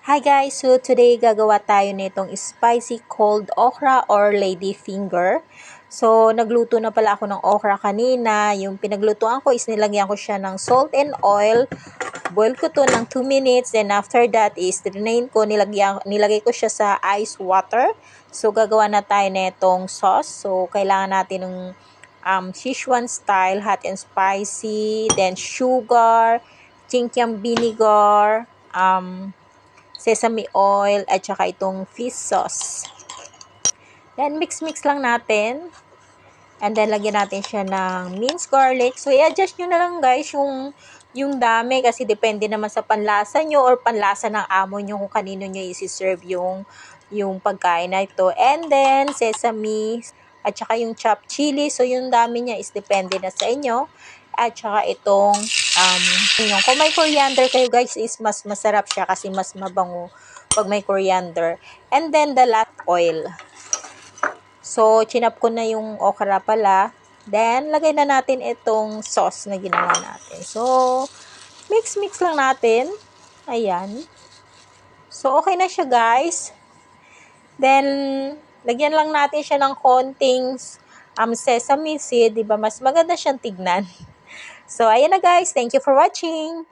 Hi guys! So today gagawa tayo nitong spicy cold okra or lady finger. So nagluto na pala ako ng okra kanina. Yung pinaglutuan ko is nilagyan ko siya ng salt and oil. Boil ko to ng 2 minutes. Then after that is drain ko. Nilagay ko siya sa ice water. So gagawa na tayo nitong sauce. So kailangan natin ng Sichuan style hot and spicy. Then sugar, chinkyang vinegar, sesame oil, at saka itong fish sauce. Then, mix-mix lang natin. And then, lagyan natin siya ng minced garlic. So, i-adjust nyo na lang guys yung dami kasi depende naman sa panlasa nyo or panlasa ng amo nyo kung kanino nyo isi-serve yung pagkain na ito. And then, sesame at saka yung chopped chili. So, yung dami niya is depende na sa inyo. At saka itong kung may coriander kayo guys is mas masarap siya kasi mas mabango pag may coriander. And then the last oil. So chinap ko na yung okra pala. Then lagay na natin itong sauce na ginawa natin. So mix lang natin. Ayan. So okay na siya guys. Then lagyan lang natin siya ng konting sesame seed, 'di ba? Mas maganda siyang tignan. So, ayan na guys. Thank you for watching.